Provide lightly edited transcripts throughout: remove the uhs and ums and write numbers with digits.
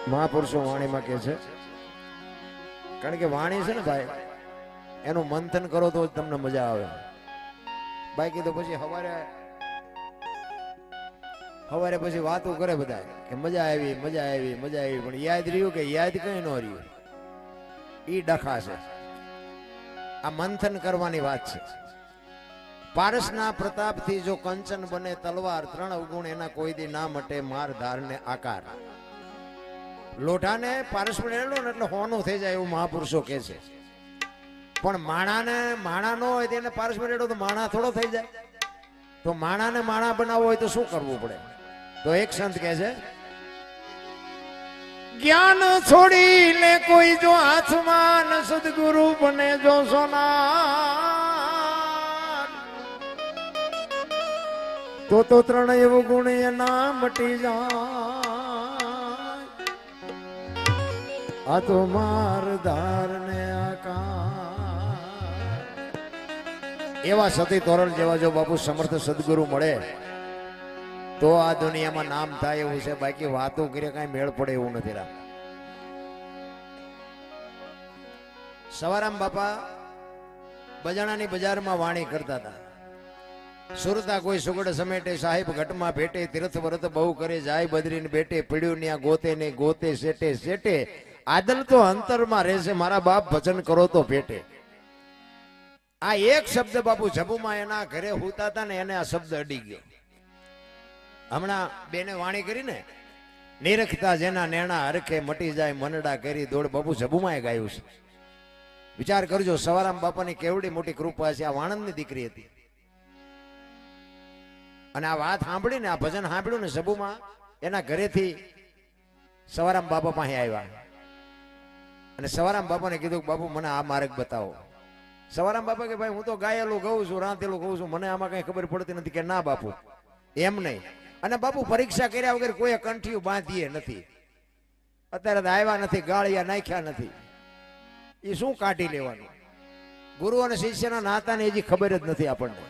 મહાપુરુષો વાણીમાં કહે છે, કારણ કે વાણી છે ને ભાઈ, એનું મંથન કરો તો જ તમને મજા આવે. બાકી તો પછી હવારે પછી વાતો કરે બધા કે મજા આવી મજા આવી મજા આવી, પણ યાદ રહ્યું કે યાદ કઈ ન રહ્યું, ઈ ડખા છે. આ મંથન કરવાની વાત છે. પારસના પ્રતાપથી જો કંચન બને તલવાર, ત્રણ અવગુણ એના કોઈ દી ના મટે, માર ધાર ને આકાર. લોઢાને પારસ મળેલો ને એટલે હોનું થઈ જાય એવું મહાપુરુષો કહે છે. પણ માણા નો હોય તેને પારસ મળેલો તો માણા થોડો થઈ જાય. તો માણાને માણા બનાવવો હોય તો શું કરવું પડે? તો એક સંત કહે છે, જ્ઞાન છોડી લે કોઈ જો હાથમાં, સદગુરુ બને જો સોના, તો ત્રણ એવું ગુણ એના મટી જાય. આ તો માર ધાર ને આકાર. એવા સતી તોરલ જેવા જો બાપુ સમર્થ સદગુરુ મળે તો આ દુનિયામાં નામ થાય એવું છે. બાકી વાતો કરીએ કઈ મેળ પડે એવું નથી. રામ સવારામ બાપા બજાણાની બજારમાં વાણી કરતા હતા. સુરતા કોઈ સુગડ સમેટે, સાહેબ ઘટમાં ભેટે, તીર્થ વ્રત બહુ કરે, જાય બદરીને બેટે, પીડ્યું ન્યા ગોતે ને ગોતે, સેટે સેટે, આદલ તો અંતરમાં રહેશે, મારા બાપ ભજન કરો તો ભેટે. આ એક શબ્દ બાપુ જબુમાં એના ઘરે હોતા હતા ને એને આ શબ્દ અડી ગયો. હમણાં બેને વાણી કરી ને, નિરખતા જેના નેણા હરખે, મટી જાય મનડા કરી દોડ, બાપુ જબુમાં ગાયું છે. વિચાર કરજો, સવારામ બાપાની કેવડી મોટી કૃપા છે. આ વાણંદની દીકરી હતી અને આ વાત સાંભળી ને, આ ભજન સાંભળ્યું ને, જબુમાં એના ઘરેથી સવારામ બાપા પાસે આવ્યા અને સવારામ બાપાને કીધું, બાપુ મને આ માર્ગ બતાવો. સવારામ બાપા કે ભાઈ હું તો ગાયેલું ગઉં છું, રાંધેલું ગઉં છું, મને આમાં કઈ ખબર પડતી નથી. કે ના બાપુ એમ નહીં. અને બાપુ પરીક્ષા કર્યા વગર કોઈ કંઠીયું બાંધીએ નથી. અત્યારે તો આવ્યા નથી, ગાળિયા નાખ્યા નથી, એ શું કાઢી લેવાનું? ગુરુ અને શિષ્યના નાતાને હજી ખબર જ નથી આપણને.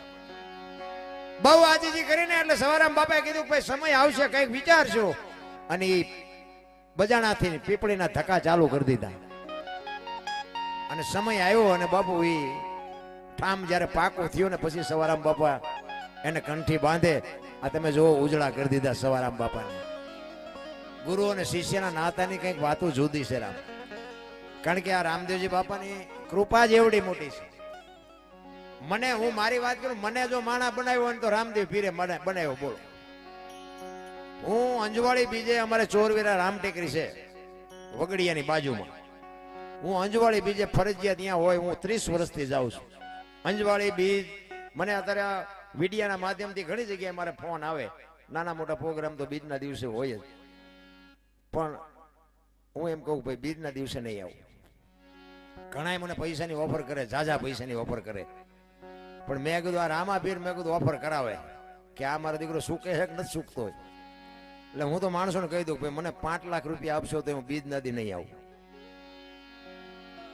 બહુ આજીજી કરીને એટલે સવારામ બાપાએ કીધું ભાઈ સમય આવશે, કઈક વિચારશો. અને એ બજાણાથી પીપળીના ધક્કા ચાલુ કરી દીધા અને સમય આવ્યો અને બાપુ એ ઠામ જયારે પાકો થયો ને પછી સવારામ બાપા એને કંઠી બાંધે. આ તમે જો ઉજળા કરી દીધા સવારામ બાપાને. ગુરુ અને શિષ્યના નાતાની કઈક વાતો જુદી છે રામ. કારણ કે આ રામદેવજી બાપાની કૃપા જ એવડી મોટી છે. મને, હું મારી વાત કરું, મને જો માણા બનાવ્યો હોય તો રામદેવ પીરે મને બનાવ્યો. બોલો, હું અંજવાળી બીજે, અમારે ચોરવીરા રામ ટેકરી છે વગડિયાની બાજુમાં, હું અંજવાળી બીજે ફરજિયાત ત્યાં હોય. હું 30 વર્ષથી જાઉં છું અંજવાળી બીજ. મને અત્યારે મીડિયાના માધ્યમથી ઘણી જગ્યાએ મારે ફોન આવે, નાના મોટા પ્રોગ્રામ તો બીજના દિવસે હોય જ. પણ હું એમ કહું ભાઈ બીજના દિવસે નહીં આવું. ઘણા મને પૈસાની ઓફર કરે, ઝાઝા પૈસાની ઓફર કરે, પણ મેં કીધું આ રામાપીર, મેં કીધું ઓફર કરાવે કે આ મારો દીકરો સૂકે છે કે નથી સૂકતો. એટલે હું તો માણસોને કહી દઉં ભાઈ મને 5 લાખ રૂપિયા આપશો તો હું બીજ નદી નહીં આવું.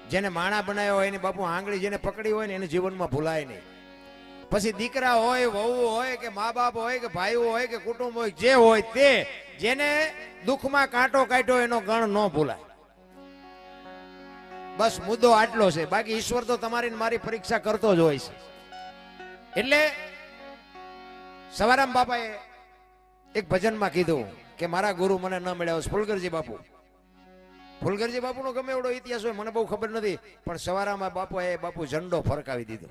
જેને માણા બનાવ્યો હોય એની બાપુ આંગળી જેને પકડી હોય ને એને જીવનમાં ભૂલાય નહીં. પછી દીકરા હોય, વહુ હોય કે મા બાપ હોય કે ભાઈઓ હોય કે કુટુંબ હોય, જે હોય તે, જેને દુઃખમાં કાંટો કાઢ્યો એનો ગણ ન ભૂલાય. બસ મુદ્દો આટલો છે. બાકી ઈશ્વર તો તમારી મારી પરીક્ષા કરતો જ હોય છે. એટલે સવારામ બાપાએ એક ભજનમાં કીધું કે મારા ગુરુ મને ન મળ્યા. ફુલગરજી બાપુ, ફુલગરજી બાપુનો ગમે એવડો ઇતિહાસ હોય મને બહુ ખબર નથી, પણ સવારામાં બાપુ ઝંડો ફરકાવી દીધો.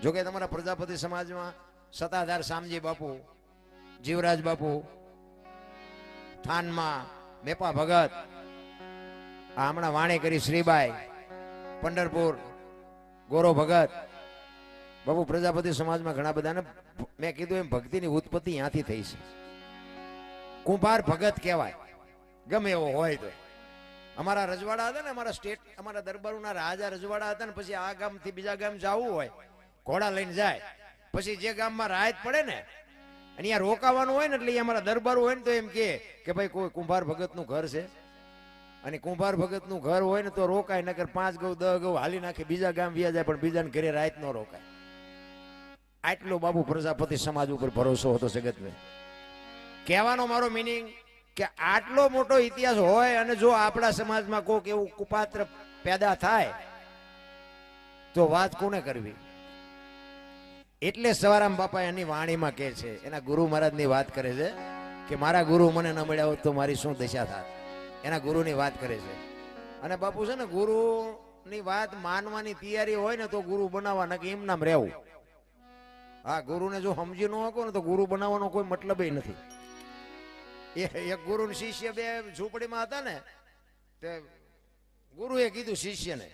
જોકે તમારા પ્રજાપતિ સમાજમાં સત્તાધાર શામજી બાપુ, જીવરાજ બાપુ, થાનમાં મેપા ભગત, આ હમણાં વાણી કરી શ્રીબાઈ, પંઢરપુર ગોરો ભગત, બાપુ પ્રજાપતિ સમાજમાં ઘણા બધા. મેં કીધું એમ ભક્તિની ઉત્પત્તિ ત્યાંથી થઈ છે. કુંભાર ભગત કહેવાય ગમે એવો હોય તો. અમારા રજવાડા હતા ને, અમારા સ્ટેટ, અમારા દરબારોના રાજા રજવાડા હતા ને, પછી આ ગામથી બીજા ગામ જવું હોય ઘોડા લઈને જાય, પછી જે ગામમાં રાહત પડે ને અને અહીંયા રોકાવાનું હોય ને, એટલે અમારા દરબારો હોય ને તો એમ કે ભાઈ કોઈ કુંભાર ભગતનું ઘર છે. અને કુંભાર ભગતનું ઘર હોય ને તો રોકાય, નકર 5 ગૌ 10 ગૌ હાલી નાખે બીજા ગામ વ્યા જાય, પણ બીજાને ઘરે રાહત ન રોકાય. આટલો બાપુ પ્રજાપતિ સમાજ ઉપર ભરોસો હતો જગતને. કહેવાનો મારો મિનિંગ કે આટલો મોટો ઇતિહાસ હોય અને જો આપણા સમાજમાં કોઈક એવું કુપાત્ર પેદા થાય તો વાત કોને કરવી? એટલે સવારામ બાપા એની વાણીમાં કહે છે, એના ગુરુ મહારાજની વાત કરે છે કે મારા ગુરુ મને ન મળ્યા હોત તો મારી શું દશા થાત. એના ગુરુની વાત કરે છે. અને બાપુ છે ને, ગુરુની વાત માનવાની તૈયારી હોય ને તો ગુરુ બનાવવા, નકે એમ નામ રહેવું. હા, ગુરુને જો સમજી ન શકો ને તો ગુરુ બનાવવાનો કોઈ મતલબ નથી. એક ગુરુ ને શિષ્ય બે ઝૂંપડીમાં હતા ને, તે ગુરુએ કીધું શિષ્યને,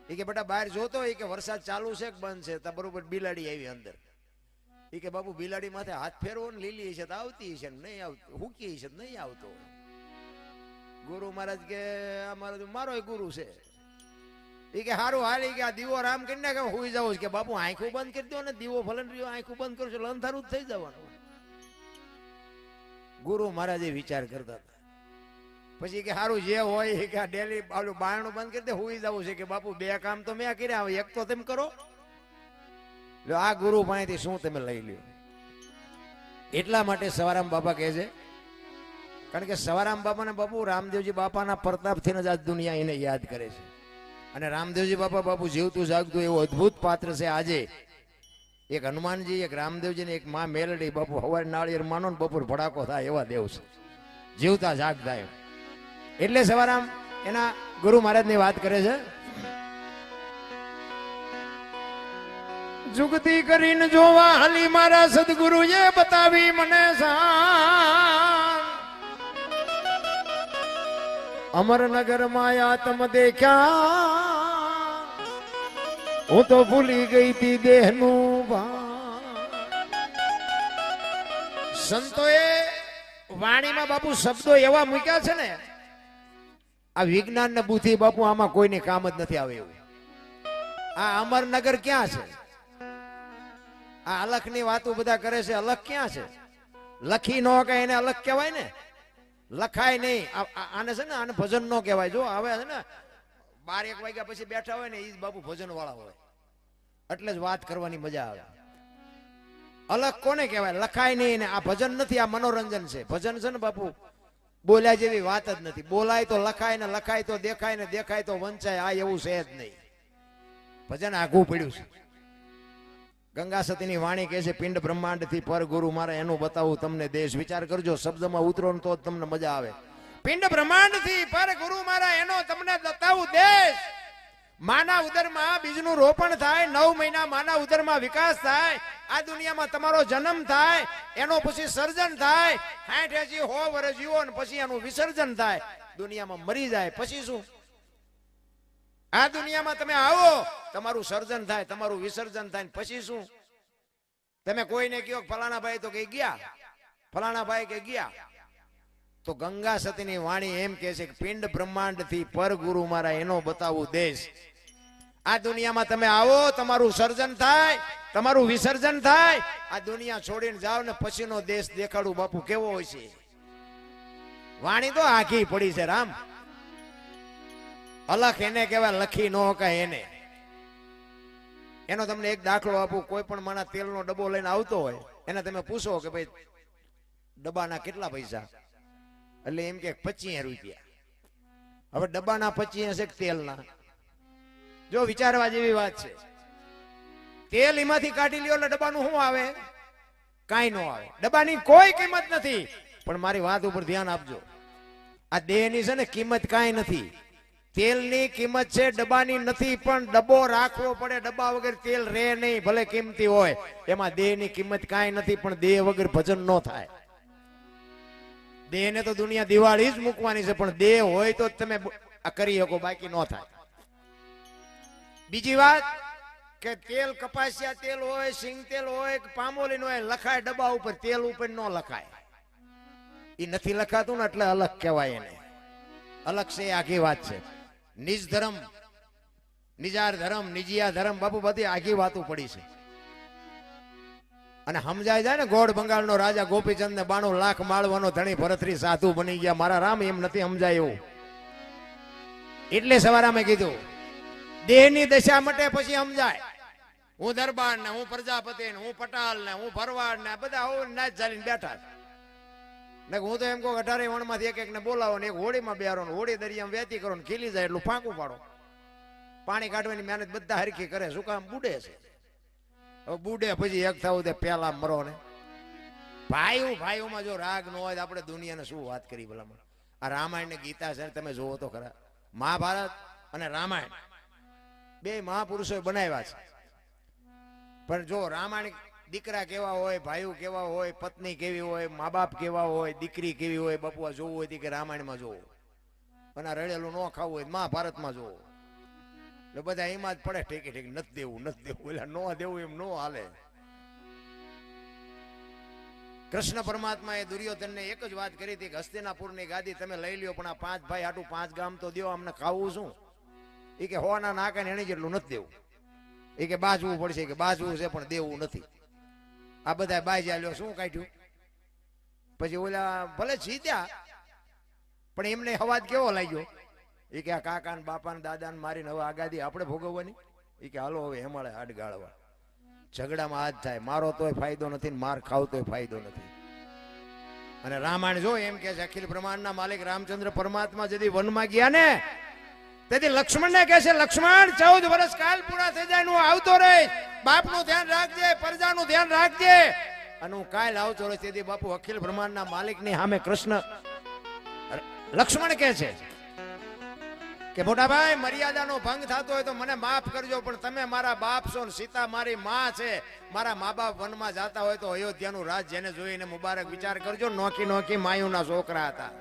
એ કે બેટા બહાર જોતો, એ કે વરસાદ ચાલુ છે કે બંધ છે? તો બરોબર બિલાડી આવી અંદર. એ કે બાપુ બિલાડી માથે હાથ ફેરવો ને, લીલી છે તો આવતી છે, નહીં આવતી, હુકી છે નહીં આવતો. ગુરુ મહારાજ કે મારો ગુરુ છે. એ કે હારું હાલ, કે આ દીવો રામ કરીને કે હુઈ જવું છે. કે બાપુ આંખું બંધ કરી દો ને, દીવો ફલન રહ્યો, આંખું બંધ કરશો એટલે અંધારું જ થઈ જવાનું. ગુરુ મહારાજ વિચાર કરતા હતા. પછી કે હારું જે હોય કે ડેલી આલું બારણું બંધ કરી દે, હુઈ જવું છે. કે બાપુ બે કામ તો મેં કર્યા, હવે એક તો તમે કરો. આ ગુરુ પાસેથી શું તમે લઈ લ્યો? એટલા માટે સવારામ બાપા કહે છે, કારણ કે સવારામ બાપાને બાપુ રામદેવજી બાપાના પ્રતાપથી જ આજ દુનિયા એને યાદ કરે છે. અને રામદેવજી બાપા બાપુ જીવતું જાગતું એવું અદ્ભુત પાત્ર છે. આજે એક હનુમાનજી, એક રામદેવજી ને એક માં મેલડી, બાપુ હવાર નાળિયેર માનો ને બપોર ભડાકો થાય એવા દેવ છે, જીવતા જાગતા એમ. એટલે સવારામ એના ગુરુ મહારાજની વાત કરે છે, જુગતી કરીને જોવા હાલી મારા સદગુરુએ બતાવી મને શાન. અમરનગર માં આત્મ દેખ્યા, હું તો ભૂલી ગઈ તી દેહનું ભાન. સંતોએ વાણીમાં બાપુ શબ્દો એવા મૂક્યા છે ને, આ વિજ્ઞાન ને બુદ્ધિ બાપુ આમાં કોઈને કામ જ નથી આવે એવું. આ અમરનગર ક્યાં છે? આ અલખ ની વાતો બધા કરે છે, અલખ ક્યાં છે? લખી નો કે એને અલખ કહેવાય ને, લખાય નહીં. આને છે ને, આને ભજન નો કહેવાય. જો હવે છે ને 12-1 વાગ્યા પછી બેઠા હોય ને, એ જ બાપુ ભજન વાળા હોય, એટલે જ વાત કરવાની મજા આવે. અલખ કોને કહેવાય? લખાય નહીં ને. આ ભજન નથી, આ મનોરંજન છે. ભજન છે ને બાપુ બોલ્યા જેવી વાત જ નથી. બોલાય તો લખાય ને, લખાય તો દેખાય ને, દેખાય તો વંચાય. આ એવું છે જ નહીં. ભજન આઘું પડ્યું છે. ગંગા સતીની વાણી કહે છે, પિંડ બ્રહ્માંડ થી પર ગુરુ મારે એનું બતાવું તમને દેશ. વિચાર કરજો, શબ્દમાં ઉતરો તો તમને મજા આવે. પિંડ બ્રહ્માંડ થી પર ગુરુ મારા એનો તમને બતાવું દેશ. માના ઉદરમાં બીજનું રોપણ થાય, 9 મહિના માના ઉદરમાં વિકાસ થાય, આ દુનિયામાં તમારો જન્મ થાય, એનો પછી સર્જન થાય, 60 80 100 વર્ષ જીવો ને પછી એનું વિસર્જન થાય, દુનિયામાં મરી જાય. પછી શું? આ દુનિયામાં તમે આવો, તમારું સર્જન થાય, તમારું વિસર્જન થાય, પછી શું? તમે કોઈને કહો ફલાણા ભાઈ તો કે ગયા, ફલાણા ભાઈ કે ગયા. તો ગંગા સતીની વાણી એમ કે છે કે પિંડ બ્રહ્માંડ થી પર ગુરુ મારા એનો બતાવું દેશ. આ દુનિયામાં તમે આવો, તમારું સર્જન થાય, તમારું વિસર્જન થાય, આ દુનિયા છોડીને જાઓ ને પછીનો દેશ દેખાડું બાપુ કેવો હોય છે. વાણી તો આખી પડી છે રામ. અલખ એને કહેવાય, લખી નો કહે એને. એનો તમને એક દાખલો આપું. કોઈ પણ માણા તેલનો ડબ્બો લઈને આવતો હોય, એને તમે પૂછો કે ભાઈ ડબ્બાના કેટલા પૈસા? એટલે એમ કે 25 રૂપિયા. હવે ડબ્બાના 25 છે કે તેલના? જો વિચારવા જેવી વાત છે. તેલ એમાંથી કાઢી લ્યો એટલે ડબ્બાનું શું આવે? કાંઈ ન આવે. ડબ્બાની કોઈ કિંમત નથી. પણ મારી વાત ઉપર ધ્યાન આપજો, આ દેહની છે ને કિંમત કાંઈ નથી. તેલની કિંમત છે, ડબ્બાની નથી. પણ ડબ્બો રાખવો પડે, ડબ્બા વગર તેલ રહે નહીં, ભલે કિંમતી હોય. એમાં દેહની કિંમત કાંઈ નથી. પણ દેહ વગર ભજન ન થાય. દેહને તો દુનિયા દિવાળી જ મૂકવાની છે, પણ દેહ હોય તો તમે આ કરી શકો, બાકી ન થાય. બીજી વાત કે તેલ કપાસિયા તેલ હોય, સિંગ તેલ હોય કે પામોલીન હોય, લખાય ડબ્બા ઉપર, તેલ ઉપર ન લખાય. એ નથી લખાતું ને એટલે અલગ કહેવાય એને. અલગ છે, આખી વાત છે. નિજ ધર્મ, નિજાર ધર્મ, નિજિયા ધર્મ, બાપુ બધી આખી વાતો પડી છે. અને સમજાય જાય ને, ગોળ બંગાળનો રાજા ગોપીચંદ ને 92 લાખ માળવાનો ધણી ભરતરી સાધુ બની ગયા. મારા રામ એમ નથી સમજાય એવું. એટલે સવારામે કીધું દેહની દશા માટે પછી સમજાય. હું દરબાર ને, હું પ્રજાપતિ ને, હું પટાલ ને, હું ભરવાડ ને, બધા નાચ ચાલીને બેઠા. ને હું તો એમ કહું 18 વણમાંથી એક એકને બોલાવો ને એક હોળીમાં બેહારો ને હોળી દરિયામાં વેતી કરો ને ખીલી જાય એટલું ફાંકું પાડો. પાણી કાઢવાની મહેનત બધા હરખી કરે, શું કામ? બુડે છે. હવે બુડે પછી એક થવું તે પેલા મરો ને. ભાઈઓમાં જો રાગ ન હોય તો આપણે દુનિયાને શું વાત કરી ભલામાં. આ રામાયણ ને ગીતા છે તમે જોવો તો ખરા. મહાભારત અને રામાયણ બે મહાપુરુષોએ બનાવ્યા છે. પણ જો રામાયણ દીકરા કેવા હોય, ભાઈઓ કેવા હોય, પત્ની કેવી હોય, મા બાપ કેવા હોય, દીકરી કેવી હોય, બપુઆ જોવું હોય કે રામાયણમાં જોવું, અને રડેલું ન ખાવું હોય મહાભારતમાં જોવું. એટલે બધા એમાં જ પડે ઠેકી ઠેકી નથી દેવું નથી દેવું, એટલે ન દેવું એમ ન હાલે. કૃષ્ણ પરમાત્મા એ દુર્યોધનને એક જ વાત કરી હતી કે હસ્તિનાપુરની ગાદી તમે લઈ લ્યો, પણ આ 5 ભાઈ હાટું 5 ગામ તો દો, અમને ખાવું શું? એ કે હોના નાકા એની જેટલું નથી દેવું. એ કે બાજવું પડશે, કે બાજવું છે પણ દેવું નથી. આ બધા બાજ્યા લ્યો, શું કાઢ્યું? પછી ઓલા ભલે જીત્યા પણ એમને અવાજ કેવો લાગ્યો? એ કે આ કાકા ને બાપા ને દાદા ને મારીને હવે આ ગાદી આપણે ભોગવવાની. એ કે હાલો હવે હેમાળે હાડ ગાળવા. ઝઘડામાં હાથ થાય, મારો તોય ફાયદો નથી, માર ખાવ તોય ફાયદો નથી. અને રામાયણ જો એમ કે છે અખિલ બ્રહ્માંડના માલિક રામચંદ્ર પરમાત્મા જદી વનમાં ગયા ને તેથી લક્ષ્મણ ને કહે છે, લક્ષ્મણ 14 વર્ષ કાલ પૂરા થઈ જાય, હું આવતો રહીશ, બાપનું ધ્યાન રાખજે, પ્રજાનું ધ્યાન રાખજે. અને હું કાલ આવતો રહીશ. તેથી બાપુ અખિલ બ્રહ્માંડના માલિકની સામે કૃષ્ણ લક્ષ્મણ કહે છે કે મોટા ભાઈ મર્યાદાનો ભંગ થતો હોય તો મને માફ કરજો, પણ તમે મારા બાપ છો ને સીતા મારી માં છે, મારા મા બાપ વનમાં જતા હોય તો અયોધ્યાનું રાજ જેને જોઈને મુબારક વિચાર કરજો. નોકી નોકી માયુના છોકરા હતા.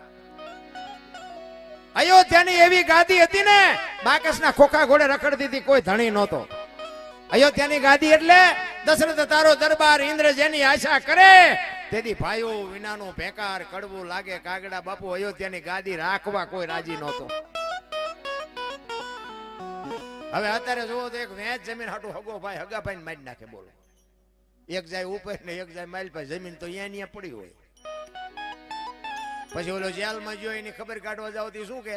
અયોધ્યાની એવી ગાદી હતી ને બાકસના ખોખા ઘોડે રખડતી હતી, કોઈ ધણી નહોતો. અયોધ્યાની ગાદી એટલે દશરથ તારો દરબાર, ઇન્દ્ર જેની આશા કરે. તેથી ભાઈઓ વિનાનું ભેકાર કડવું લાગે કાગડા. બાપુ અયોધ્યાની ગાદી રાખવા કોઈ રાજી નહોતો. હવે અત્યારે જોવો તો એક વેચ જમીન હાટું હગો ભાઈ હગા ભાઈ મારી નાખે. બોલો, એક જાય ઉપર ને એક જાય માઇલ પાસે, જમીન તો અહીંયા પડી હોય. પછી ઓલો જેલમાં ગયો એની ખબર કાઢવા જાવ તો શું કે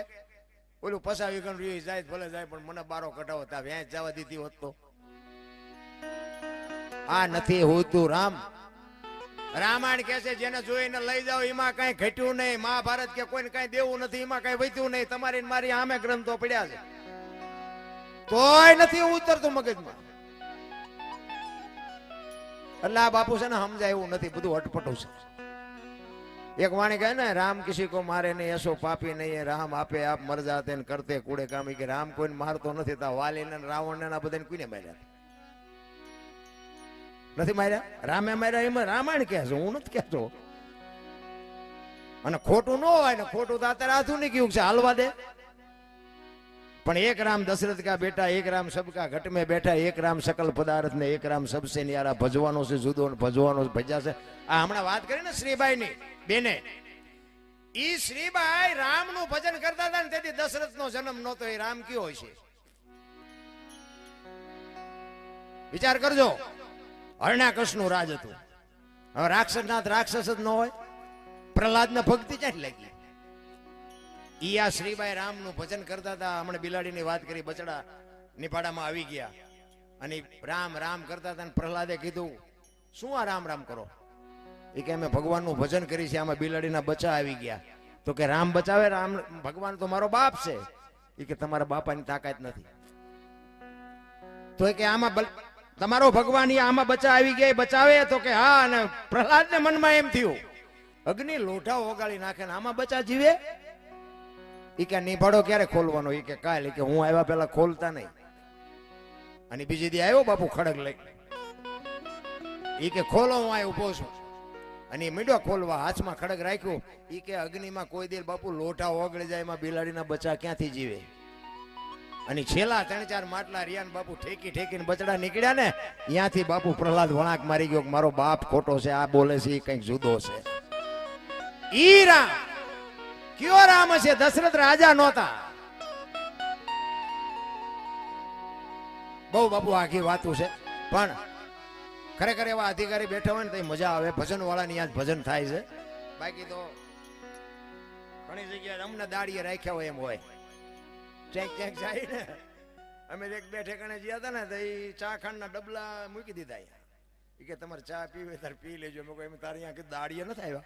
ઓલું પસાવી ગણ જાય ભલે જાય પણ મને બારો કઢાવો તા વેચ જવા દીધી હોત તો. આ નથી હોતું રામ. રામાયણ કે છે જેને જોઈને લઈ જાઓ એમાં કઈ ઘટ્યું નહીં. મહાભારત કે કોઈને કઈ દેવું નથી, એમાં કઈ વધ્યું નહીં. તમારી મારી આમે ગ્રંથો પડ્યા છે, કોઈ નથી ઉતરતું મગજમાં. એટલે આ બાપુ છે ને સમજાય એવું નથી, બધું અટપટું છે. એક વાણી કહે ને રામ કિસી કો મારે નહીં, એસો પાપી નહીં, રામ આપે આપ મર જાતે ને કરતે કૂડે કામી. કે રામ કોઈને મારતો નથી. તા વાલી ને રાવણ ને બધાને કોઈને માર્યા નથી? માર્યા રામે માર્યા. એમાં રામાયણ કહે છે, હું નથી કહેતો. અને ખોટું ન હોય ને, ખોટું તો અત્યારે આધુનિક યુગ છે, હાલવા દે. પણ એક રામ દશરથ કા બેટા, એક રામ સબકા ઘટ में બેઠા, એક રામ सकल पदार्थ ने एक राम सबसे न्यारा. ભજવાનો છે જુદો ને ભજવાનો ભજ્યા છે. આ હમણાં વાત કરી ને શ્રીબાઈ ની બેને, ઈ શ્રીબાઈ રામ નું ભજન કરતા હતા ને તેથી દશરથ નો જન્મ નહોતો. એ રામ કયો હોય છે વિચાર કરજો. હરણાકશ નું રાજ હતું. હવે રાક્ષસનાથ રાક્ષસ જ ન હોય? પ્રહલાદ ને ભક્તિ ક્યાંથી લાગી? ઈ આ શ્રીબાઈ રામ નું ભજન કરતા હતા. હમણાં બિલાડી ની વાત કરી, બચડા નિપાડામાં આવી ગયા અને રામ રામ કરતા હતા. પ્રહલાદે કીધું શું આ રામ રામ કરો? એ કે અમે ભગવાન નું ભજન કરી છે, આમાં બિલાડીના બચ્ચા આવી ગયા. તો કે રામ બચાવે? રામ ભગવાન તો મારો બાપ છે. એ કે તમારા બાપાની તાકાત નથી. તો કે આમાં તમારો ભગવાન આમાં બચ્ચા આવી ગયા બચાવે? તો કે હા. અને પ્રહલાદ ને મનમાં એમ થયું અગ્નિ લોઢા ઓગાળી નાખે ને આમાં બચ્ચા જીવે? ઈ કે નિભાડો ક્યારે ખોલવાનો? ઈ કે કાલ. કે હું આવ્યા પેલા ખોલતા નહીં. અને બીજી દી આવ્યો બાપુ ખડગ લઈ. ઈ કે ખોલો, હું આ ઉભો છું. અને મીડો ખોલવા હાથમાં ખડગ રાખ્યું. ઈ કે અગ્નિમાં કોઈ દેર બાપુ લોઢા ઓગળી જાય, એમાં બિલાડીના બચ્ચા ક્યાંથી જીવે? અને છેલ્લા 3-4 માટલા રિયાન બાપુ ઠેકી ઠેકીને બચડા નીકળ્યા ને, ત્યાંથી બાપુ પ્રહલાદ વણાક મારી ગયો મારો બાપ ખોટો છે, આ બોલે છે એ કઈક જુદો છે. ઈ રામ કયો રામ છે? દશરથ રાજા નહોતા. બહુ બાપુ આખી વાતું છે, પણ ખરેખર એવા અધિકારી બેઠા હોય ને તો મજા આવે. ભજન વાળાની યાદ ભજન થાય છે. બાકી તો ઘણી જગ્યાએ અમને દાડીએ રાખ્યા હોય એમ હોય. ચેક ચેક જાય ને. અમે એક બે ઠેકાણે ગયા હતા ને તો એ ચા ખાંડના ડબલા મૂકી દીધા. એ કે તમારે ચા પીવે તારે પી લેજો. મેં કહ્યું તારે અહીંયા દાડીએ નથી આવ્યા?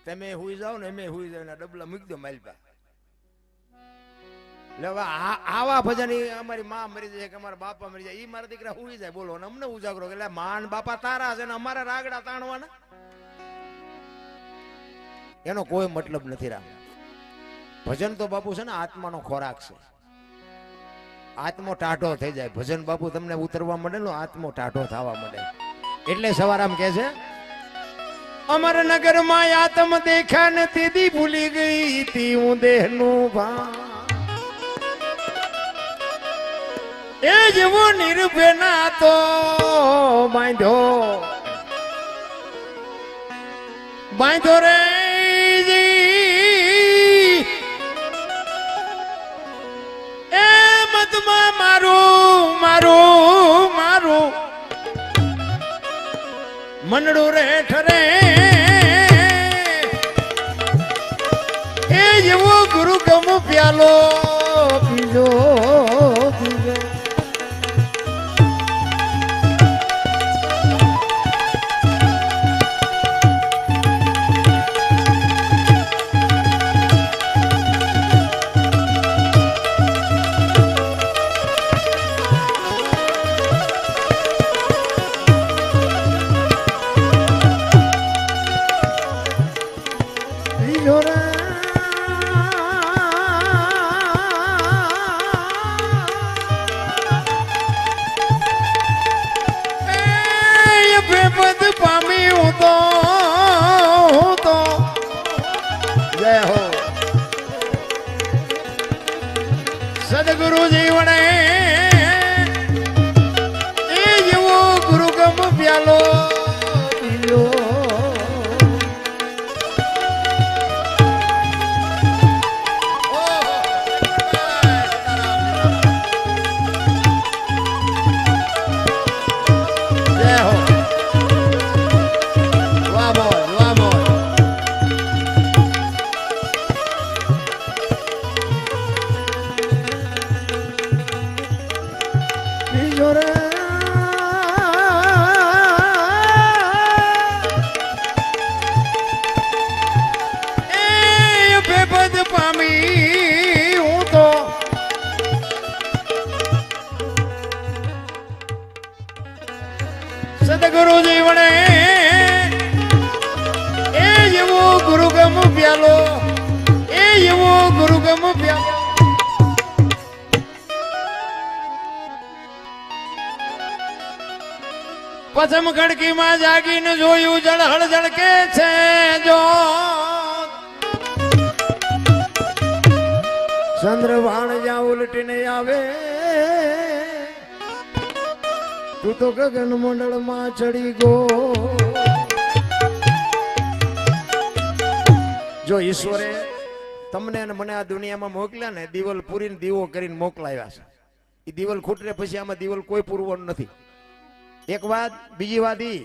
તમે હુઈ જાઓ ને એમે હુઈ જાવ, ડબલા મૂકી દો માલપા. એટલે હવે આવા ભજન અમારી માં મરી જાય કે અમારા બાપા મરી જાય, એ મારા દીકરા હુઈ જાય બોલો, ને અમને ઉજાગરો. એટલે માં બાપા તારા છે ને અમારા રાગડા તાણવાના, એનો કોઈ મતલબ નથી. રામ ભજન તો બાપુ છે ને આત્માનો ખોરાક છે. આત્મો ટાઢો થઈ જાય ભજન બાપુ તમને ઉતરવા માંડે ને, આત્મો ટાઢો થવા માંડે. એટલે સવારામ કે છે અમર નગર માં આત્મ દેખા નથી દી ભૂલી ગઈ તી હું દેહ નું ભા, એ જેવો નિર્ભય ના તો બાંધો રે એ મતમાં મારું મારું મારું મનડું રે ઠરે, એ જેવો ગુરુ ગમ પ્યાલો પીજો પીજો. સદગુરુ જીવણે એ જેવો ગુરુ ગમ પ્યાલો પીલો. જય હો, વાહ બોલ વાહ બોલ. સદગુરુ જીવણે એ જેવો ગુરુ ગમ પ્યાલો, એ જેવો ગુરુ ગમ પ્યાલો. પછમ ખડકી માં જાગીને જોયું જળહળ જળકે છે જો, ચંદ્રવાણ જ્યાં ઉલટીને આવે તું તો ગગન મંડળ માં ચડી ગો. જો ઈશ્વરે તમને અને મને આ દુનિયામાં મોકલ્યા ને, દિવાલ પૂરીને દીવો કરીને મોકલાવ્યા છે. એ દિવાલ ખૂટરે પછી આમાં દિવાલ કોઈ પૂરવાનું નથી. એક વાત. બીજી વાત ઈ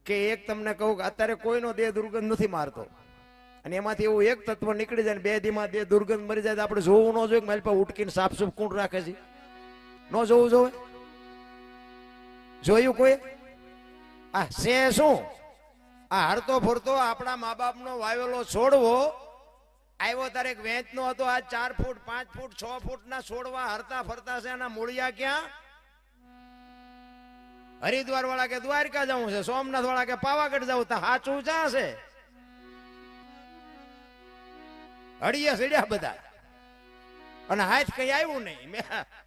કે એક તમને કહું કે અત્યારે કોઈનો દેહ દુર્ગંધ નથી મારતો, અને એમાંથી એવું એક તત્વ નીકળી જાય ને 2 દીમાં દેહ દુર્ગંધ મરી જાય તો આપણે જોવું ન જોઈએ કે મારી પાસે ઉટકીને સાફસૂફ કુંડ રાખે છે? ન જોવું જોઈએ? જોયું કોઈ? આ છે શું? આ હરતો ફરતો આપણા મા બાપ નો વાવેલો છોડવો આવ્યો તારે એક વેચ નો હતો, આ 4 ફૂટ 5 ફૂટ 6 ફૂટ ના છોડવા હરતા ફરતા છે. એના મૂળિયા ક્યાં? હરિદ્વાર વાળા કે દ્વારકા જવું છે, સોમનાથ વાળા કે પાવાગઢ જવું, તો સાચું ક્યાં છે? હડિયા સીડ્યા બધા, અને હાથ કઈ આવ્યું નહીં.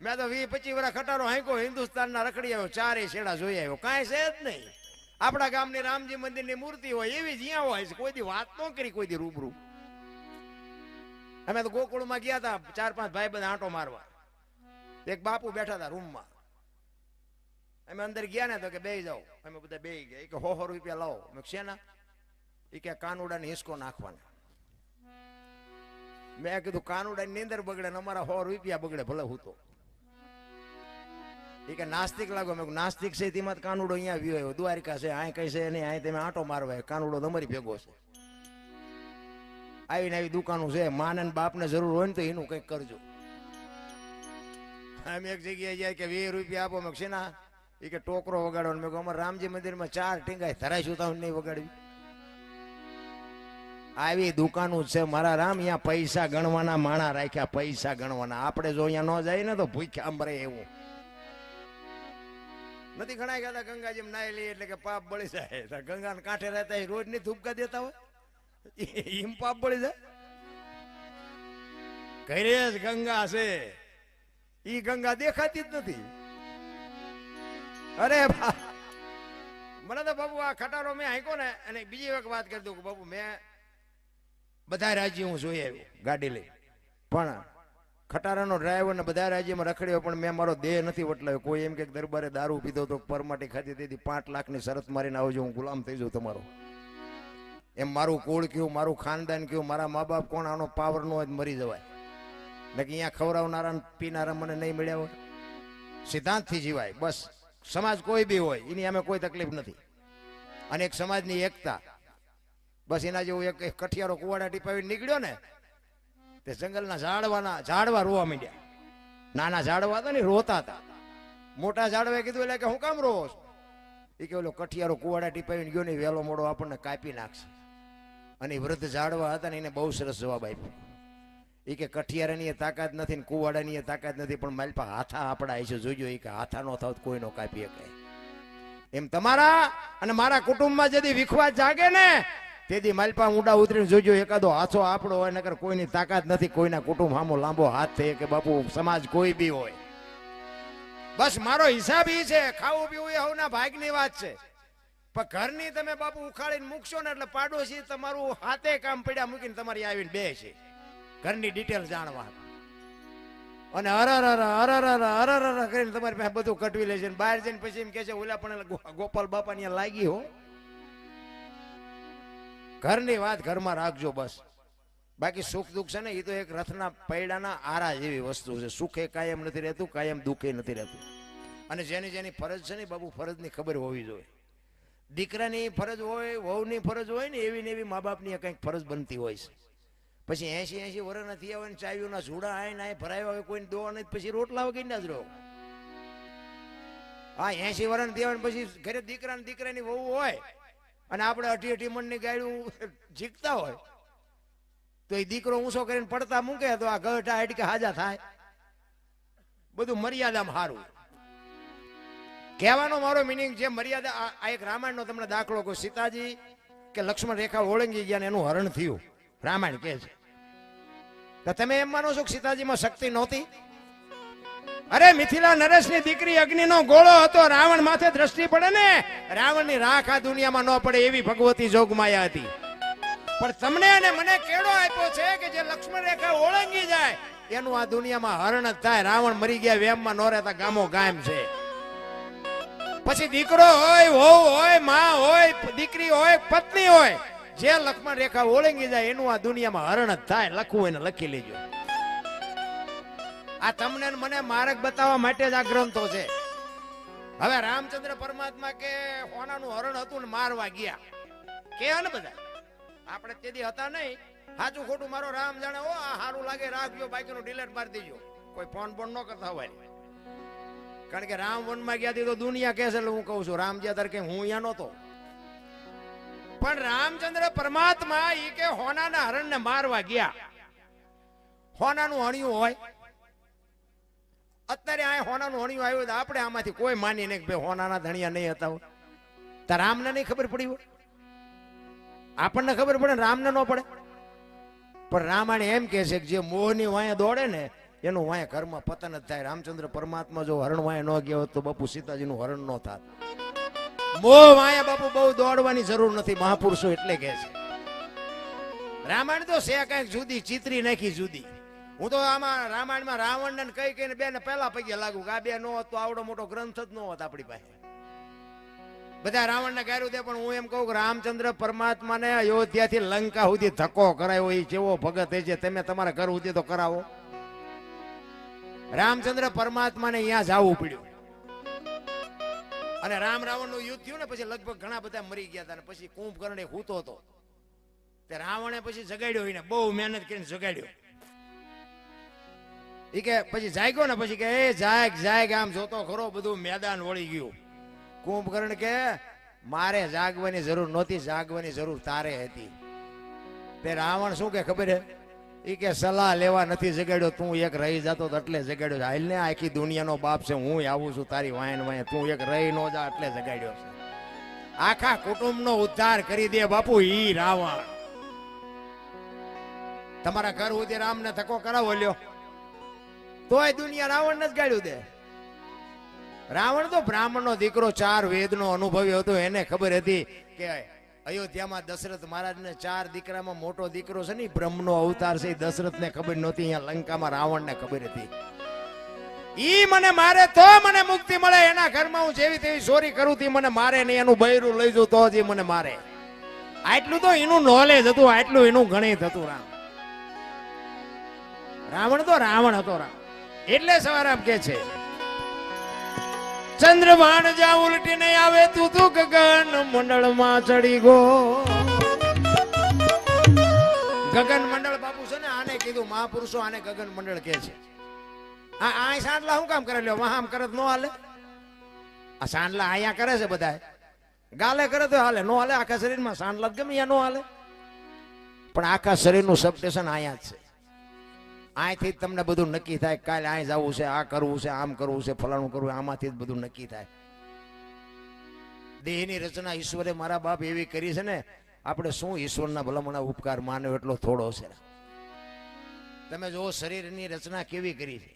મેં તો 20-25 વર્ષ ખટારો હાંકો હિન્દુસ્તાન ના રખડી આવ્યો, 4 શેડા જોઈ આવ્યો, કાંઈ છે જ નહીં. આપણા ગામની રામજી મંદિર ની મૂર્તિ હોય એવી જ્યાં હોય છે, કોઈ દી વાત ન કરી, કોઈ દી રૂબરૂ. અમે તો ગોકુળમાં ગયા હતા 4-5 ભાઈ બધા આંટો મારવા. એક બાપુ બેઠા હતા રૂમમાં, અમે અંદર ગયા ને તો કે બેહી જાઓ, અમે બધા બેહી ગયા. કે 100 રૂપિયા લાવો. મેં શેના? એ કે કાનુડાને હિસકો નાખવાના. મેં કીધું કાનુડાની નીંદર બગડે ને અમારા 100 રૂપિયા બગડે, ભલે હું તો. એ કે નાસ્તિક લાગો. મેં નાસ્તિક છે તેમાં કાનુડો અહીંયા આવ્યો, દ્વારિકા છે, અહીં કઈ છે નહીં, અહીં તમે આંટો મારવા, કાનુડો તમારી ભેગો છે. આવીને આવી દુકાનો છે, માને બાપને જરૂર હોય ને તો એનું કંઈક કરજો. અમે એક જગ્યાએ જાય કે 20 રૂપિયા આપો. મેં શેના? એ કે ટોકરો વગાડવાનો. મેં અમારા રામજી મંદિરમાં 4 ટીંગાય ધરાઈશું તો નહીં વગાડવી. આવી દુકાનો છે મારા રામ, અહીંયા પૈસા ગણવાના માણા રાખ્યા, પૈસા ગણવાના. આપણે જો અહીંયા ન જાય ને તો ભૂખ્યા મરે એવું નથી. ઘણા કહેતા ગંગાજી નાઈ લઈએ એટલે કે પાપ બળી જાય. ગંગાને કાંઠે રહેતા રોજ ની ધૂપકા દેતા હોય, એમ પાપ બળી જાય. ઘરે જ ગંગા છે, ઈ ગંગા દેખાતી જ નથી. અરે મને તો બાબુ આ ખટારો મેં હાંક્યો ને, અને બીજી એક વાત કરી દઉં કે બાબુ મેં બધા રાજ્ય હું જોઈ આવ્યો ગાડી લઈ, પણ ખટારાનો ડ્રાઈવર ને બધા રાજ્યમાં રખડ્યો, પણ મેં મારો દેહ નથી વટલાવ્યો. કોઈ એમ કે દરબારે દારૂ પીધો તો પરમાટી ખાધી તેથી 5 લાખની શરત મારીને આવજો, હું ગુલામ થઈ જાઉં તમારો. એમ મારું કુળ કયું, મારું ખાનદાન કયું, મારા મા બાપ કોણ, આનો પાવર નો જ મરી જવાય. ને કે અહીંયા ખવડાવનારા પીનારા મને નહીં મળ્યા હોય. સિદ્ધાંતથી જીવાય બસ. સમાજ કોઈ બી હોય એની અમે કોઈ તકલીફ નથી. અને એક સમાજની એકતા બસ. એના જેવું એક કઠિયારો કુવાડા ટીપાવી નીકળ્યો ને, તે જંગલના ઝાડવા રોવા માંડ્યા. નાના ઝાડવા હતા ને રોતા હતા. મોટા ઝાડવાએ કીધું એટલે કે હું કામ રોવો છો? એ કે ઓલો કઠિયારો કુવાડા ટીપાવીને ગયો ને, વહેલો મોડો આપણને કાપી નાખશે. અને વૃદ્ધ ઝાડવા હતા ને એને બહુ સરસ જવાબ આપ્યો. એ કે કઠિયારાની તાકાત નથી ને કુવાડાની તાકાત નથી, પણ મારી પાસે હાથા આપડા છે, જોજો. એ કે હાથા નો થાવ કોઈ નો કાપી શકે. એમ તમારા અને મારા કુટુંબમાં જેથી વિખવાદ જાગે ને, તેથી માલપા ઊંડા ઉતરીને જોજો, એકાદો હાથો આપણો હોય, નકર કોઈની તાકાત નથી કોઈના કુટુંબ સામો લાંબો હાથ થઈ કે બાપુ સમાજ કોઈ બી હોય. બસ મારો હિસાબ ઈ છે, ખાવું પીવું એ હવના ભાગની વાત છે. પણ ઘરની તમે બાપુ ઉખાડીને મૂકશો ને એટલે પાડોશી તમારું હાથે કામ પડ્યા મૂકીને તમારી આવીને બે છે ઘરની ડિટેલ જાણવા, અને અરર કરીને તમારી પાસે બધું કટવી લે છે. બહાર જઈને પછી એમ કે છે ઓલા પણ ગોપાલ બાપા ની લાગી હો. ઘરની વાત ઘરમાં રાખજો બસ. બાકી સુખ દુઃખ છે ને એ તો એક રથના પૈડાના આરા જેવી વસ્તુ છે. સુખે કાયમ નથી રહેતું, કાયમ દુઃખે નથી રહેતું. અને જેની જેની ફરજ છે ને બાબુ, ફરજની ખબર હોવી જોઈએ. દીકરાની ફરજ હોય, વહુની ફરજ હોય ને, એવી ને એવી મા બાપની કંઈક ફરજ બનતી હોય છે. પછી 80 વર્ષ થયા હોય ને ચાવીઓના ઝૂડા આય ભરાયા હોય, કોઈને દોવા નથી, પછી રોટલા વગર ના જ રહો. હા 80 વર્ષ થયા હોય પછી ઘરે દીકરાની વહુ હોય અને આપણે 80 મણની ગાયડું જીકતા હોય તો એ દીકરો ઊંચો કરીને પડતા મૂકે તો આ ગઢા હાડકે હાજા થાય. બધું મર્યાદામાં સારું. કહેવાનો મારો મિનિંગ છે મર્યાદા. આ એક રામાયણનો તમને દાખલો કહું. સીતાજી કે લક્ષ્મણ રેખા ઓળંગી ગયા ને એનું હરણ થયું. રામાયણ કહે છે. તો તમે એમ માનો છો કે સીતાજીમાં શક્તિ નહોતી? અરે મિથિલા નરેશની દીકરી અગ્નિનો ગોળો હતો. રાવણ માથે દ્રષ્ટિ પડે ને, રાવણની રાખ આ દુનિયામાં ન પડે એવી ભગવતી જોગમાયા હતી. પણ તમને અને મને કેળો આપ્યો છે કે જે લક્ષ્મણ રેખા ઓળંગી જાય એનું આ દુનિયામાં હરણ જ થાય. રાવણ મરી ગયા વેમમાં ન રહેતા ગામો ગામ છે. પછી દીકરો હોય, વહુ હોય, માં હોય, દીકરી હોય, પત્ની હોય, જે લક્ષ્મણ રેખા ઓળંગી જાય એનું આ દુનિયામાં હરણ જ થાય. લખવું એને લખી લેજો. આ તમને મને માર્ગ બતાવવા માટે જ આ ગ્રંથો છે. હવે રામચંદ્ર પરમાત્મા કે હોનાનું હરણ હતું ને મારવા ગયા કે ને બધા આપણે તેથી હતા નહીં. સાચું ખોટું મારો રામ જાણે. ઓ આ સારું લાગે રાખજો, બાકીનું ડિલેટ મારી દેજો. કોઈ ફોન ન કરતા હોય. કારણ કે રામ વનમાં ગયા તો દુનિયા કે છે એટલે હું કહું છું. રામ જ્યાં તારે કે હું અહીંયા નહોતો. પણ રામચંદ્ર પરમાત્મા ઈ કે હોનાના હરણને મારવા ગયા. હોનાનું હણિયું હોય અત્યારે આ હોનાનું હણિયું આવ્યું તો આપણે આમાંથી કોઈ માની નહીં કે હોનાના ધણિયા નહીં હતા. તો રામને નહીં ખબર પડી હોય? આપણને ખબર પડે, રામને ન પડે. પણ રામાયણ એમ કે છે કે જે મોહની વાયા દોડે ને એનું વાયા ઘરમાં પતન જ થાય. રામચંદ્ર પરમાત્મા જો હરણ વાયા ન ગયો તો બાપુ સીતાજીનું હરણ ન થાત. મોહ વાયા બાપુ બહુ દોડવાની જરૂર નથી. મહાપુરુષો એટલે કે છે. રામાયણ તો છે કઈક જુદી, ચિત્રી નાખી જુદી. હું તો આમાં રામાયણમાં રાવણ ને કઈ કઈને બે ને પહેલા પગે લાગુ કે આ બે નો હોત તો આવડો મોટો ગ્રંથ જ ન હોત આપણી પાસે. બધા રાવણ ને ગાયરું દે, પણ હું એમ કહું કે રામચંદ્ર પરમાત્માને અયોધ્યાથી લંકા સુધી ધક્કો કરાયો એ જેવો ભગત છે તમે તમારા ઘર સુધી તો કરાવો. રામચંદ્ર પરમાત્માને અહીંયા જવું પડ્યું. અને રામ રાવણ નું યુદ્ધ થયું ને પછી લગભગ ઘણા બધા મરી ગયા હતા. પછી કુંભકર્ણ હૂતો હતો તે રાવણે પછી જગાડ્યો. એને બહુ મહેનત કરીને જગાડ્યો. એ કે પછી જાગ્યો ને પછી કે એ જાગ આમ જોતો ખરો બધું મેદાન વળી ગયું. કુંભકર્ણ કે મારે જાગવાની જરૂર નહોતી, જાગવાની જરૂર તારે હતી. તે રાવણ શું કે ખબર હે? ઈ કે સલાહ લેવા નથી જગાડ્યો, તું એક રહી જતો તો એટલે જગાડ્યો. હાલ ને, આખી દુનિયાનો બાપ છે, હું આવું છું તારી વાયન વાય, તું એક રહી નો જા એટલે જગાડ્યો છે. આખા કુટુંબનો ઉદ્ધાર કરી દે બાપુ ઈ રાવણ. તમારા ઘર સુધી રામને ધક્કો કરાવો લ્યો, તોય દુનિયા રાવણને જ ગાળ્યું દે. રાવણ તો બ્રાહ્મણનો દીકરો, 4 વેદનો અનુભવી હતો. એને ખબર હતી કે અયોધ્યામાં દશરથ મહારાજને 4 દીકરામાં મોટો દીકરો છે ને બ્રહ્મનો અવતાર છે. દશરથને ખબર નહોતી, અહીંયા લંકામાં રાવણને ખબર હતી. ઈ મને મારે તો મને મુક્તિ મળે. એના ઘરમાં હું જેવી તેવી ચોરી કરું તી મને મારે નહીં, એનું બૈરું લઈ જઉં તો જ મને મારે. આટલું તો એનું નોલેજ હતું, આટલું એનું ગણિત હતું. રાવણ તો રાવણ હતો. એટલે સવારામ કે છે, ચંદ્રવાણ જા ઉલટીને આવે તું તું ગગન મંડળમાં ચડી ગો. ગગન મંડળ બાપુ છે ને, આને કીધું મહાપુરુષો, આને ગગન મંડળ કે છે. આ સાંડલા શું કામ કરે લ્યો? આમ કરે નો હાલે. આ સાંડલા અહીંયા કરે છે બધા, ગાલે કરે તો હાલે, નો હાલે. આખા શરીરમાં સાંડલા ગમે અહીંયા નો હાલે, પણ આખા શરીરનું સબ સ્ટેશન અહીંયા જ છે. અહીંથી જ તમને બધું નક્કી થાય. કાલે અહીં જવું છે, આ કરવું છે, આમ કરવું છે, ફલાણું કરવું, આમાંથી જ બધું નક્કી થાય. દેહની રચના ઈશ્વરે મારા બાપ એવી કરી છે ને, આપણે શું ઈશ્વરના ભલામણા ઉપકાર માનવ એટલો થોડો છે. તમે જો શરીરની રચના કેવી કરી છે.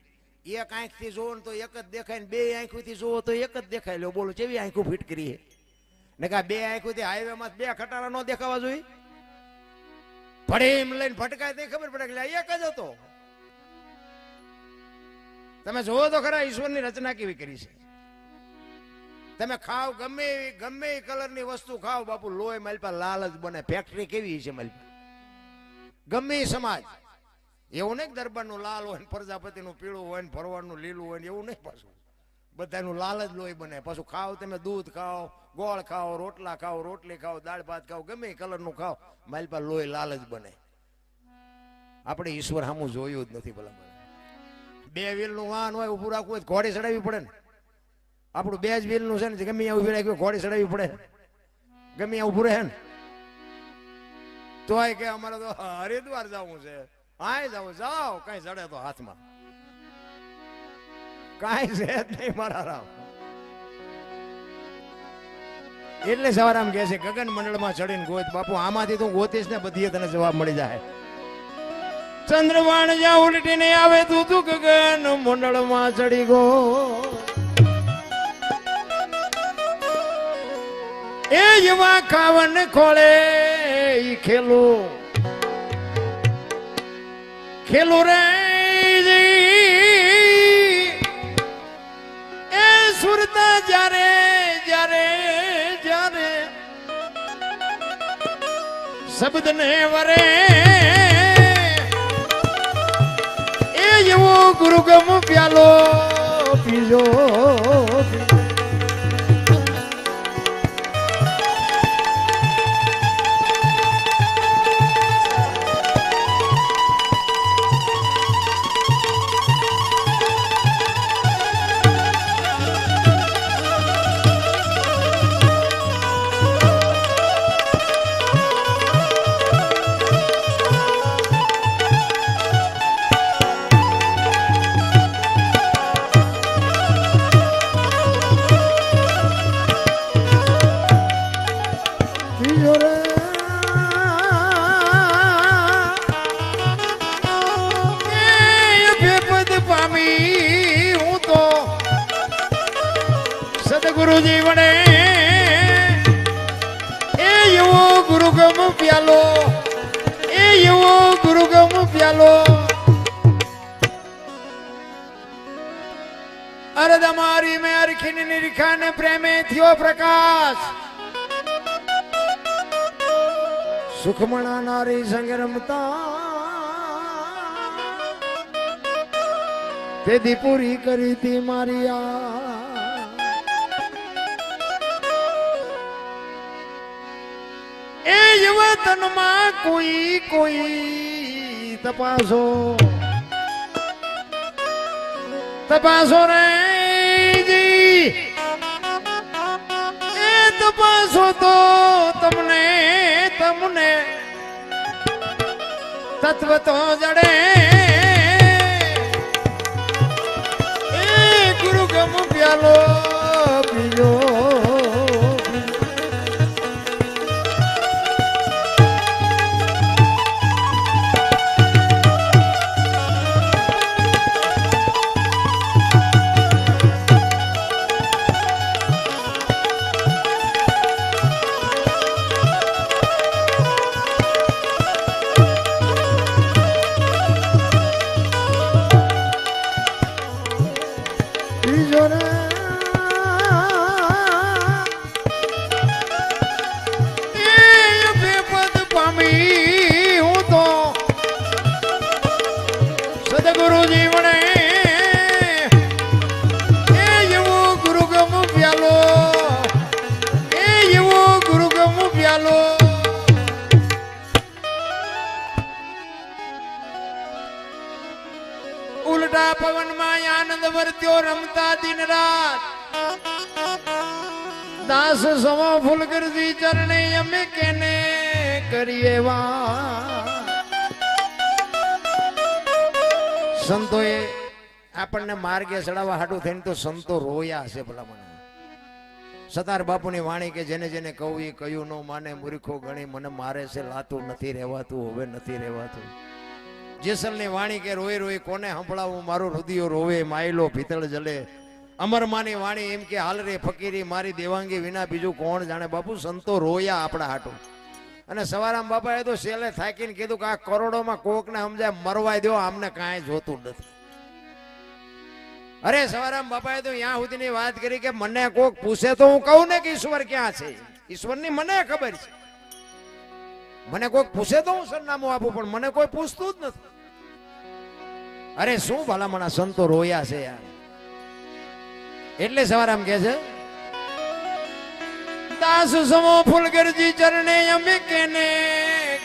એક આંખથી જોવો તો એક જ દેખાય ને 2 આંખોથી જોવો તો એક જ દેખાય. લો બોલો, કેવી આંખો ફિટ કરી છે ને? કા 2 આંખોથી હાઈવેમાં 2 ખટારા ન દેખાવા જોઈએ? ભડે એમ લઈને ભટકાય તો ખબર પડે કે એક જ હતો. તમે જોવો તો ખરા ઈશ્વરની રચના કેવી કરી છે. તમે ખાવ ગમે એ કલરની વસ્તુ ખાવ બાપુ, લોહી માલપા લાલ જ બને. ફેક્ટરી કેવી છે માલપા? ગમે એ સમાજ એવું નહીં દરબારનું લાલ હોય ને પ્રજાપતિનું પીળું હોય ને ભરવાડનું લીલું હોય ને એવું નહીં. પાછું બધાનું લાલ જ લોહી બને. પાછું ખાવ તમે દૂધ ખાઓ, ગોળ ખાઓ, રોટલા ખાઓ, રોટલી ખાઓ, દાળ ભાત ખાઓ, ગમે એ કલરનું ખાઓ, માલપા લોહી લાલ જ બને. આપણે ઈશ્વર સામું જોયું જ નથી. ભલા 2 વ્હીલનું વાહન હોય, ઉભું રાખવું હોય ઘોડી ચડાવવી પડે ને. આપણું 2 જ વ્હીલનું છે ને, ગમે ત્યાં ઉભી રાખવી ઘોડી ચડાવવી પડે, ગમે ત્યાં ઉભું રહે ને. તો કે અમારે તો હરિદ્વાર જવું છે, આય જવું, જાઓ. કઈ ચડે તો હાથમાં કઈ છે જ નહીં મારા રામ. એટલે સવારામ કહે છે, ગગન મંડળમાં ચડીને ગોત બાપુ. આમાંથી તું ગોતીશ ને બધી તને જવાબ મળી જાય. ચંદ્રવાણ જા ઉલટીને આવે તું તું ગગન મંડળમાં ચડી ગો. એ યુવા ખાવન ખોળે ઈ ખેલું રે એ સુરતા જ્યારે જ્યારે જ્યારે શબ્દ ને વરે એ એવો ગુરુગમ પ્યાલો પીજો. ગુરુજી વડે એ એવો ગુરુગમ પ્યાલો, એ એવો ગુરુગમ પ્યાલો. અરદ અમારી મેં અરખીન નિરીખાને પ્રેમે થયો પ્રકાશ. સુખમણા નારી સંગ રમતા તે દીપુરી કરી તી મારી આ. એ યુવતનમાં કોઈ કોઈ તપાસો તપાસો રે જી. એ તપાસો તો તમને તમને તત્વ તો જડે એ ગુરુ ગમ પ્યાલો પીલો સદગુરુ જીવને એ એવો ગુરુગમ પ્યાલો એ એવો ગુરુગમ પ્યાલો ઉલટા પવનમાં આનંદ વર્ત્યો રમતા દિન રાત દાસ સમો ફૂલગરજી ચરણે અમે કેને કરીએ વા સંતોએ આપણને માર્ગે ચડાવવા હાટું થઈને તો સંતો રોયા છે ભલા મને સતાર બાપુની વાણી કે જેને જેને કહું એ કયું ન માને મૂર્ખો ગણી મને મારે છે લાતું નથી રહેવાતું હવે નથી રહેવાતું જેસલની વાણી કે રોઈ રોઈ કોને સંભળાવું મારું હૃદય રોવે માયલો ભીતળ જલે અમરમાની વાણી એમ કે હાલ રે ફકીરી મારી દેવાંગી વિના બીજું કોણ જાણે બાપુ સંતો રોયા આપણા હાટું અને સવારામ બાપાએ તો શેલે થાકીને કીધું કે આ કરોડોમાં કોકને સમજાય મરવાય દો આમને કાંઈ જોતું નથી અરે સવારામ બાપાએ તો ત્યાં સુધીની વાત કરી કે મને કોક પૂછે તો હું કહું ને કે ઈશ્વર ક્યાં છે ઈશ્વરની મને ખબર છે મને કોક પૂછે તો હું સરનામું આપું પણ મને કોઈ પૂછતું જ નથી અરે શું ભલામણા સંતો રોયા છે યાર એટલે સવારામ કે છે દાસ સમો ફૂલગરજી ચરણે અમે કેને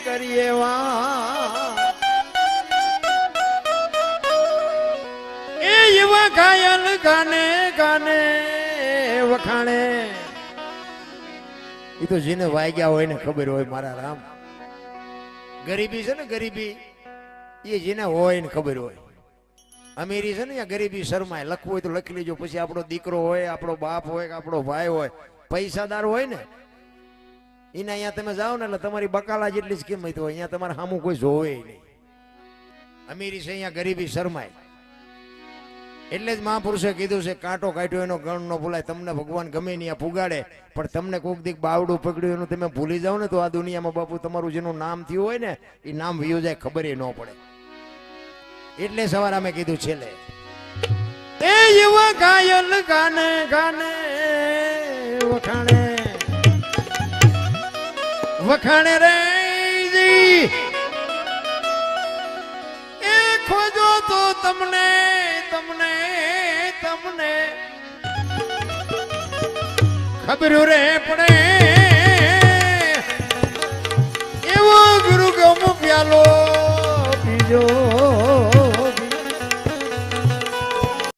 કરીએ વા એ એવા ઘાયલ ગાને ગાને વખાણે એ તો જેને વાગ્યા હોય ને ખબર હોય મારા રામ ગરીબી છે ને ગરીબી એ જેને હોય ને ખબર હોય અમીરી છે ને ગરીબી શરમાય લખવું હોય તો લખી લેજો પછી આપણો દીકરો હોય આપણો બાપ હોય કે આપણો ભાઈ હોય પૈસાદાર હોય ને એને અહીંયા તમે જાઓ ને એટલે તમારી બકાલા જેટલી જ કિંમત હોય અહીંયા તમારે સામું કોઈ જોવે નહીં અમીરી છે અહીંયા ગરીબી શરમાય એટલે જ મહાપુરુષે કીધું છે કાંટો કાઢ્યો એનો ગણ ન ભૂલાય તમને ભગવાન ગમે ત્યાં પુગાડે પણ તમને કોઈક દીક બાવડું પકડ્યું એનું તમે ભૂલી જાઓ ને તો આ દુનિયામાં બાપુ તમારું જેનું નામ થયું હોય ને એ નામ વયું જાય ખબર ન પડે એટલે સવારે અમે કીધું છેલ્લે એ એવા ઘાયલ ગાને ગાને વખાણે વખાણે રે એ ખોજો તો તમને તમને તમને ખબર રે પડે